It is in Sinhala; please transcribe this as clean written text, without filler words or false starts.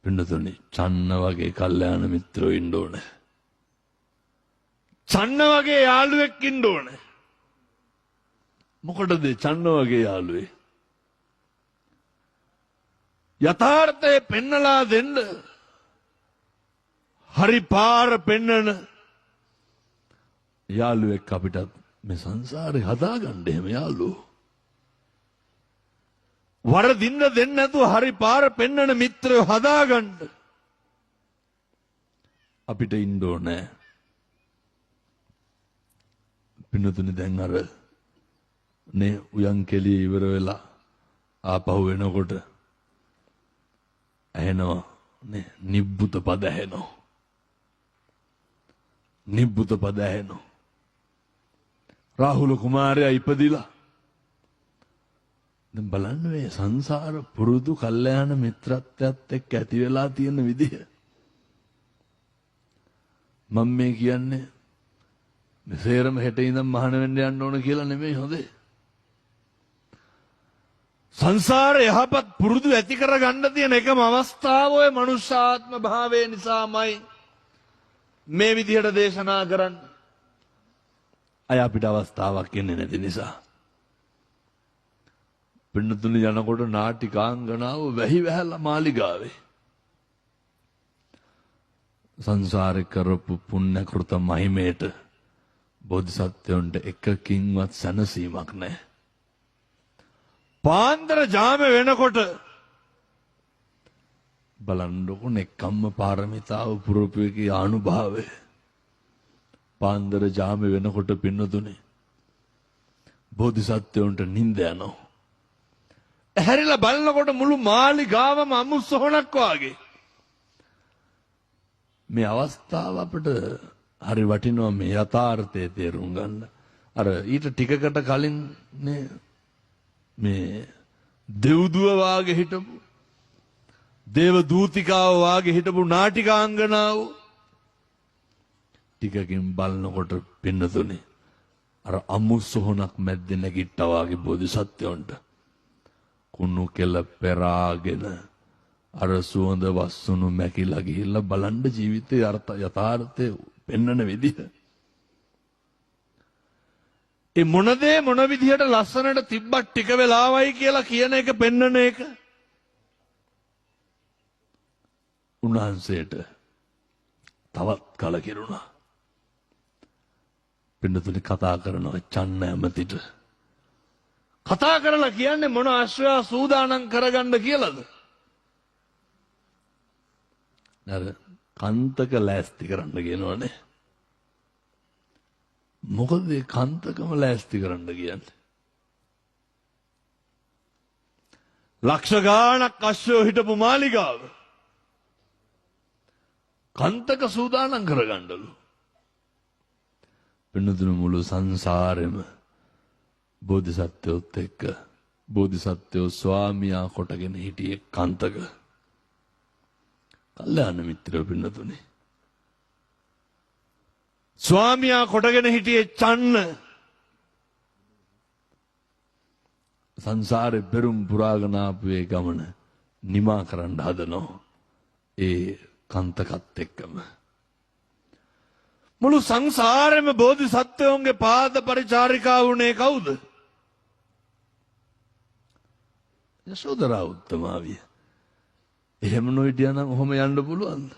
පින්නතුනි චන්න වගේ කල්යාණ මිත්‍රෝ ඉන්න ඕනේ. චන්න වගේ යාළුවෙක් ඉන්න ඕනේ. මොකටද චන්න වගේ යාළුවේ? යථාර්ථය පෙන්නලා දෙන්න, හරි පාර පෙන්නන යාළුවෙක් අපිටත් මේ සංසාරේ හදාගන්න එහෙම යාළුවෝ. වරදින්න දෙන්න නැතුව හරි පාර පෙන්නන මිත්‍රයෝ හදාගන්න අපිට ඉන්න ඕනේ. පින්නතුනි දැන් අර නේ උයන් කෙලිය ඉවර වෙලා ආපහු වෙනකොට ඇහෙනවා නේ නිබ්බුත පද ඇහෙනවා. නිබ්බුත පද ඇහෙනවා. රාහුල කුමාරයා ඉපදිලා දැන් බලන්න මේ සංසාර පුරුදු කල්යාණ මිත්‍රත්වයත් එක්ක ඇති වෙලා තියෙන විදිහ. මම මේ කියන්නේ මෙසේරම හෙට ඉඳන් මහාන වෙන්න යන්න ඕන කියලා නෙමෙයි හොඳේ. සංසාර යහපත් පුරුදු ඇති කරගන්න තියෙන එකම අවස්ථාව ඔය මනුෂ්‍යාත්ම භාවය නිසාමයි මේ විදිහට දේශනා කරන්නේ. අය අපිට අවස්ථාවක් ඉන්නේ නැති නිසා. පින්නතුනි යනකොට නාටිකාංගනාව වැහි වැහැලා මාලිගාවේ සංසාරේ කරපු පුණ්‍ය කෘත මහිමේට බෝධිසත්වයන්ට එකකින්වත් සැනසීමක් නැහැ. පාන්දර ජාම වෙනකොට බලන්නකො නෙක්ඛම්ම පාරමිතාව පුරපු එකේ ආනුභාවය. පාන්දර ජාම වෙනකොට පින්නතුනි බෝධිසත්වයන්ට නිින්ද යනවා. ඇහැරිලා බලනකොට මුළු මාලිගාවම අමුසොහනක් වාගේ. මේ අවස්ථාව අපිට හරි වටිනවා මේ යථාර්ථය තේරුම් ගන්න. අර ඊට ටිකකට කලින් මේ දෙව්දුව වාගේ හිටපු දේව දූතිකාව වාගේ හිටපු නාටිකාංගනාව ටිකකින් බලනකොට පින්නතුනේ අර අමුසොහනක් මැද්දේ නැගිට්ටා වාගේ බෝධිසත්වයන්ට කුණු කෙල පෙරාගෙන අර සුවඳ වස්සුණු මැකිලා ගිහිල්ලා බලන්න ජීවිතේ යථාර්ථය පෙන්වන විදිහ. ඒ මොනදේ මොන විදිහට ලස්සනට තිබ්බත් ටික වෙලාවයි කියලා කියන එක පෙන්වන එක උන්වහන්සේට තවත් කලකිරුණා. පින්නතුනි කතා කරනවා චන්න ඇමතිට. කතා කරලා කියන්නේ මොන ආශ්‍රය සූදානම් කරගන්න කියලාද? අර කන්තක ලෑස්ති කරන්න කියනවනේ. මොකද මේ කන්තකම ලෑස්ති කරන්න කියන්නේ? ලක්ෂ ගාණක් අශ්වයෝ හිටපු මාලිගාව කන්තක සූදානම් කරගන්නලු. පින්නතුණු මුළු සංසාරෙම බෝධිසත්වයොත් එක්ක බෝධිසත්වයෝ ස්වාමියා කොටගෙන හිටියේ කන්තක. කල්යාණ මිත්‍රයෝ පින්නතුනේ. ස්වාමියා කොටගෙන හිටියේ චන්න. සංසාරේ බෙරුම් පුරාගෙන ආපු ඒ ගමන නිමා කරන්න හදනවා. ඒ කන්තකත් එක්කම. මුළු සංසාරෙම බෝධිසත්වයන්ගේ පාද පරිචාරිකා වුණේ කවුද? යශෝදරා උත්තමාවිය. එහෙම නොහිටියනම් ඔහොම යන්න පුළුවන්ද?